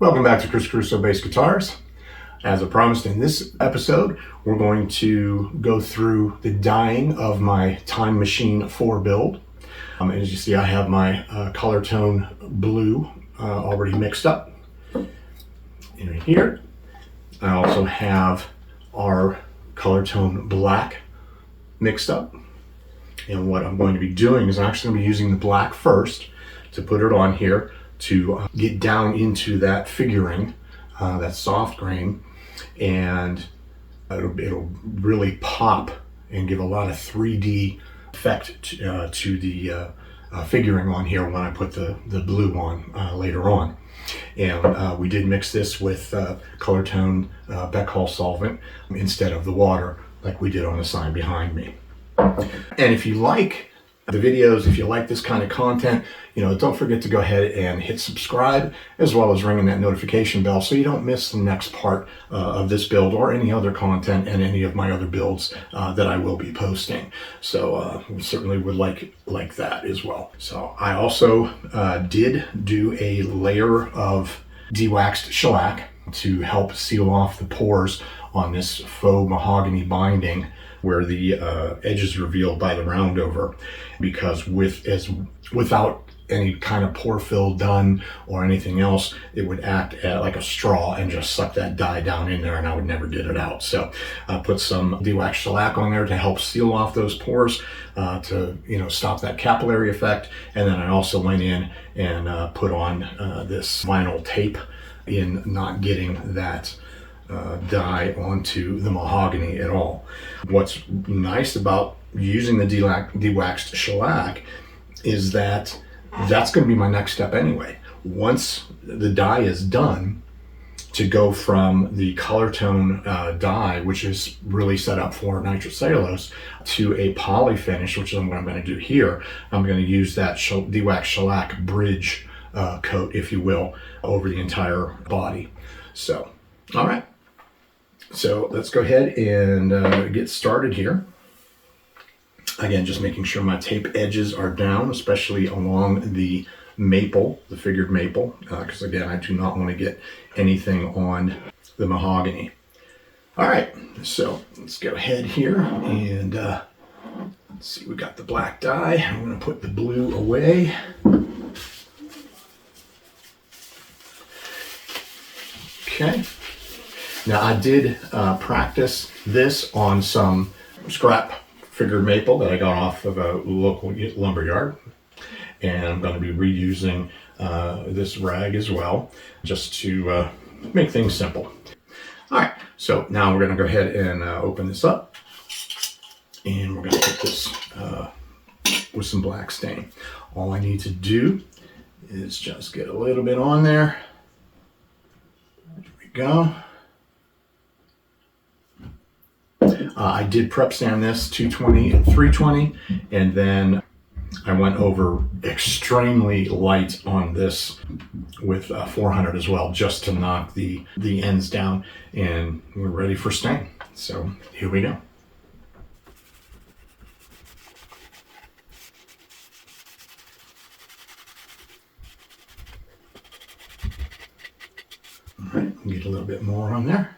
Welcome back to Chris Caruso Bass Guitars. As I promised in this episode, we're going to go through the dyeing of my Time Machine 4 build. As you see, I have my color tone blue already mixed up in here. I also have our color tone black mixed up. And what I'm going to be doing is I'm actually going to be using the black first to put it on here to get down into that figuring, that soft grain, and it'll really pop and give a lot of 3D effect to the figuring on here when I put the blue on later on. And we did mix this with color tone Beckhall solvent instead of the water like we did on the sign behind me. And if you like the videos, if you like this kind of content, don't forget to go ahead and hit subscribe, as well as ringing that notification bell so you don't miss the next part of this build or any other content and any of my other builds that I will be posting. So we certainly would like that as well. So I also did do a layer of de-waxed shellac to help seal off the pores on this faux mahogany binding where the edge is revealed by the round over, because without any kind of pore fill done or anything else, it would act like a straw and just suck that dye down in there, and I would never get it out. So I put some de-waxed shellac on there to help seal off those pores, to stop that capillary effect. And then I also went in and put on this vinyl tape in not getting that dye onto the mahogany at all. What's nice about using the de-waxed shellac is that that's going to be my next step anyway. Once the dye is done, to go from the color tone dye, which is really set up for nitrocellulose, to a poly finish, which is what I'm going to do here. I'm going to use that de-waxed shellac bridge coat, if you will, over the entire body. So, all right. So let's go ahead and get started here. Again, just making sure my tape edges are down, especially along the maple, the figured maple, because again, I do not want to get anything on the mahogany. All right, so let's go ahead here and let's see, we got the black dye. I'm going to put the blue away. Okay. Now I did practice this on some scrap figured maple that I got off of a local lumber yard, and I'm going to be reusing this rag as well, just to make things simple. All right, so now we're going to go ahead and open this up, and we're going to put this with some black stain. All I need to do is just get a little bit on there. There we go. I did prep sand this 220 and 320, and then I went over extremely light on this with 400 as well, just to knock the ends down, and we're ready for stain. So here we go. All right, get a little bit more on there.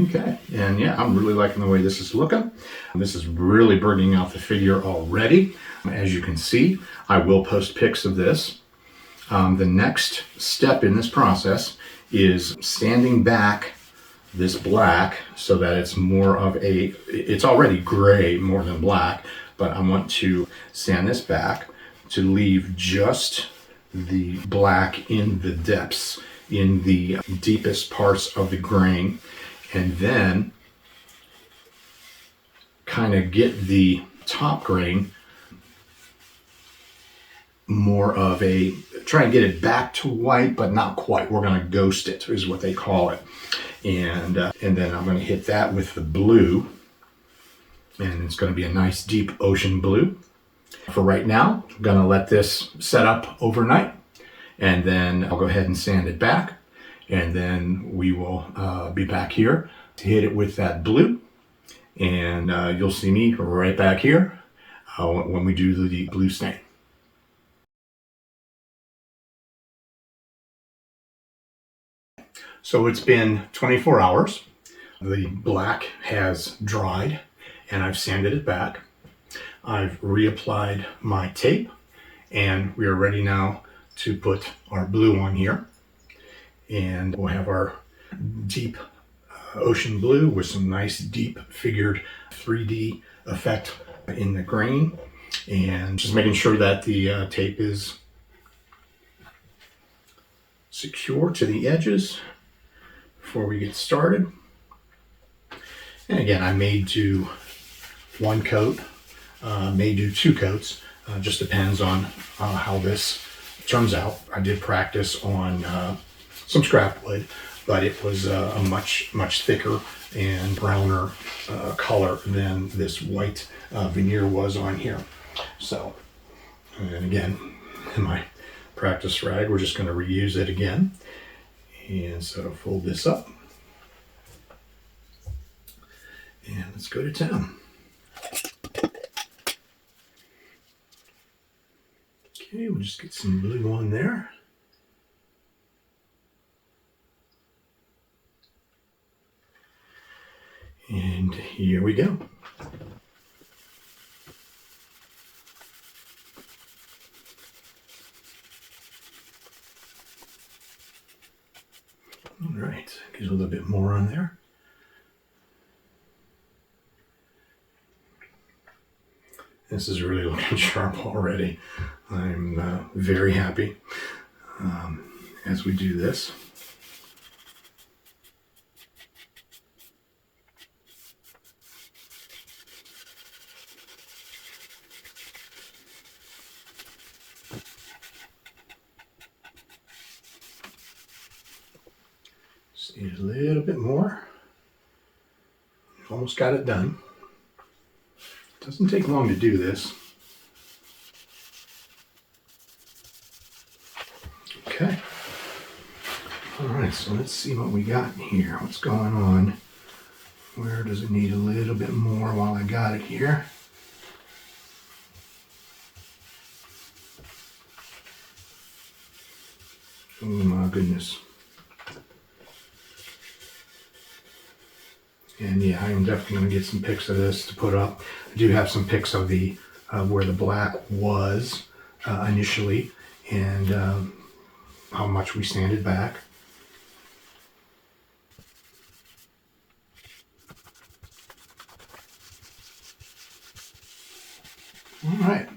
Okay, and yeah, I'm really liking the way this is looking. This is really bringing out the figure already. As you can see, I will post pics of this. The next step in this process is sanding back this black so that it's more of it's already gray more than black, but I want to sand this back to leave just the black in the depths, in the deepest parts of the grain, and then kind of get the top grain more of try and get it back to white, but not quite. We're going to ghost it, is what they call it. And then I'm going to hit that with the blue, and it's going to be a nice deep ocean blue. For right now, I'm going to let this set up overnight, and then I'll go ahead and sand it back, and then we will be back here to hit it with that blue, and you'll see me right back here when we do the blue stain. So it's been 24 hours. The black has dried and I've sanded it back. I've reapplied my tape, and we are ready now to put our blue on here. And we'll have our deep ocean blue with some nice deep figured 3D effect in the grain, and just making sure that the tape is secure to the edges before we get started. And again, I may do one coat, may do two coats, just depends on how this turns out. I did practice on some scrap wood, but it was a much thicker and browner color than this white veneer was on here. So, and again, in my practice rag, we're just going to reuse it again. And so fold this up, and let's go to town. Okay, we'll just get some blue on there. And here we go. All right, get a little bit more on there. This is really looking sharp already. I'm very happy as we do this. Just need a little bit more. Almost got it done. Doesn't take long to do this. Okay. All right, so let's see what we got here. What's going on? Where does it need a little bit more while I got it here? Oh my goodness. And yeah, I am definitely going to get some pics of this to put up. I do have some pics of the where the black was initially, and how much we sanded back. All right,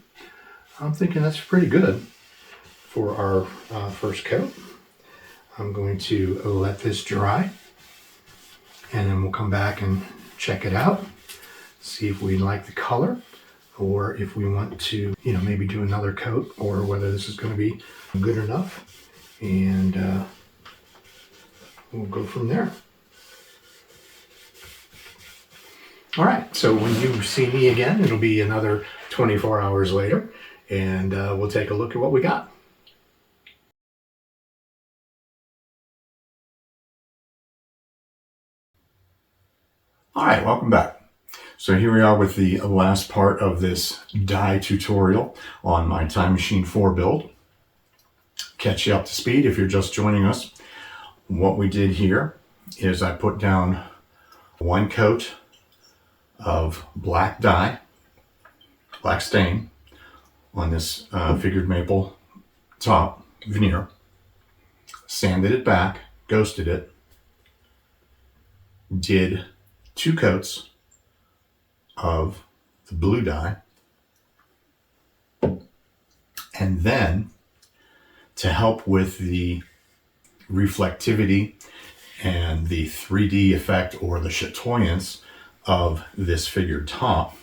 I'm thinking that's pretty good for our first coat. I'm going to let this dry, and then we'll come back and check it out, see if we like the color, or if we want to, maybe do another coat, or whether this is going to be good enough, and we'll go from there. All right, so when you see me again, it'll be another 24 hours later, and we'll take a look at what we got. All right, welcome back. So here we are with the last part of this die tutorial on my Time Machine 4 build. Catch you up to speed if you're just joining us. What we did here is I put down one coat of black dye, black stain, on this figured maple top veneer, sanded it back, ghosted it, did two coats of the blue dye, and then to help with the reflectivity and the 3D effect, or the chatoyance of this figured top,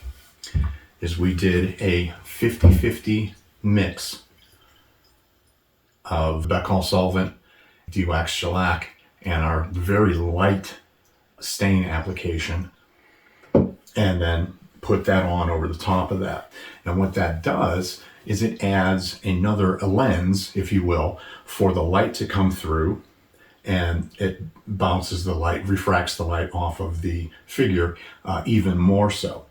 is we did a 50-50 mix of Becquerel solvent, de-wax shellac, and our very light stain application, and then put that on over the top of that. And what that does is it adds another lens, if you will, for the light to come through, and it bounces the light, refracts the light off of the figure even more so.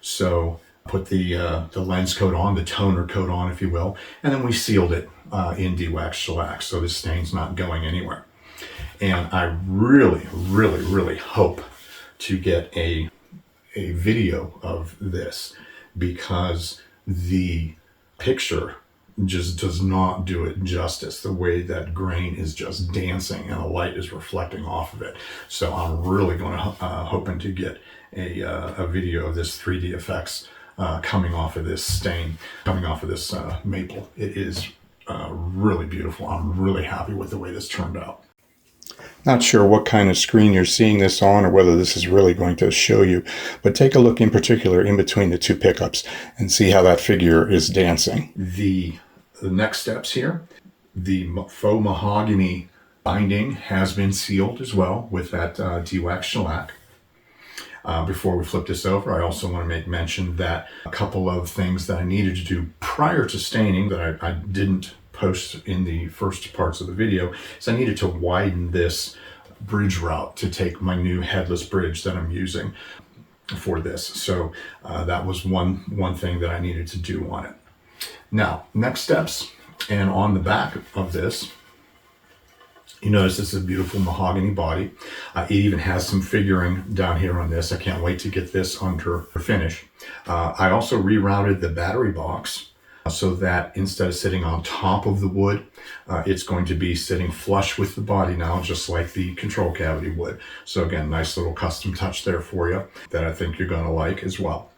So put the lens coat on, the toner coat on, if you will, and then we sealed it in de-wax shellac, so this stain's not going anywhere. And I really, really, really hope to get a video of this, because the picture just does not do it justice, the way that grain is just dancing and the light is reflecting off of it. So I'm really going to hoping to get a video of this 3D effects coming off of this stain, coming off of this maple. It is really beautiful. I'm really happy with the way this turned out. Not sure what kind of screen you're seeing this on or whether this is really going to show you, but take a look in particular in between the two pickups and see how that figure is dancing. The next steps here, the faux mahogany binding has been sealed as well with that de-wax shellac. Before we flip this over, I also want to make mention that a couple of things that I needed to do prior to staining that I didn't post in the first parts of the video is I needed to widen this bridge route to take my new headless bridge that I'm using for this. So that was one thing that I needed to do on it. Now, next steps, and on the back of this, you notice this is a beautiful mahogany body. It even has some figuring down here on this. I can't wait to get this under finish. I also rerouted the battery box so that instead of sitting on top of the wood, it's going to be sitting flush with the body now, just like the control cavity would. So again, nice little custom touch there for you that I think you're going to like as well.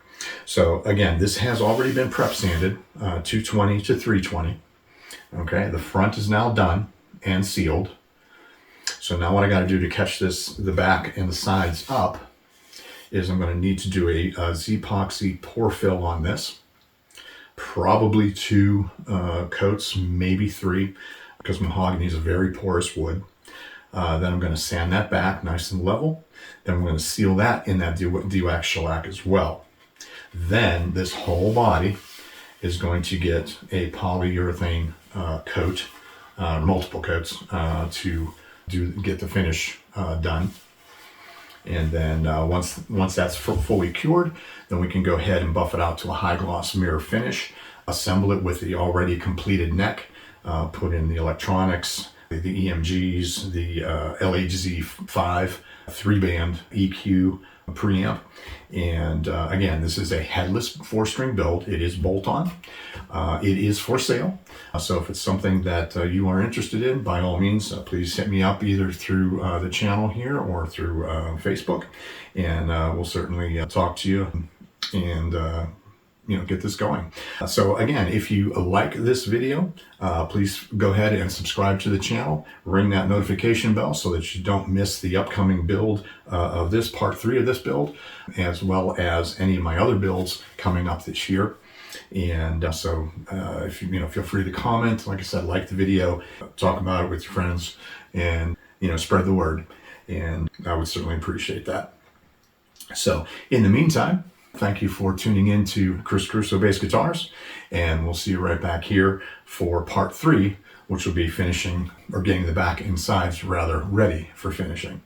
So again, this has already been prep sanded, 220 to 320. Okay, the front is now done and sealed. So now what I got to do to catch the back and the sides up, is I'm going to need to do a Z-epoxy pour fill on this. Probably 2 coats, maybe 3, because mahogany is a very porous wood. Then I'm going to sand that back nice and level. Then I'm going to seal that in that de-wax shellac as well. Then this whole body is going to get a polyurethane coat, multiple coats, to get the finish done. And then once that's fully cured, then we can go ahead and buff it out to a high gloss mirror finish, assemble it with the already completed neck, put in the electronics, the EMGs, the LHZ5 3-band EQ preamp. And again, this is a headless 4-string build. It is bolt-on. It is for sale. So if it's something that you are interested in, by all means, please hit me up either through the channel here or through Facebook, and we'll certainly talk to you and get this going. So again, if you like this video, please go ahead and subscribe to the channel, ring that notification bell so that you don't miss the upcoming build of this part 3 of this build, as well as any of my other builds coming up this year. And so if you feel free to comment, like I said, like the video, talk about it with your friends, and spread the word, and I would certainly appreciate that. So in the meantime, thank you for tuning in to Chris Crusoe Bass Guitars, and we'll see you right back here for part 3, which will be finishing, or getting the back and sides rather ready for finishing.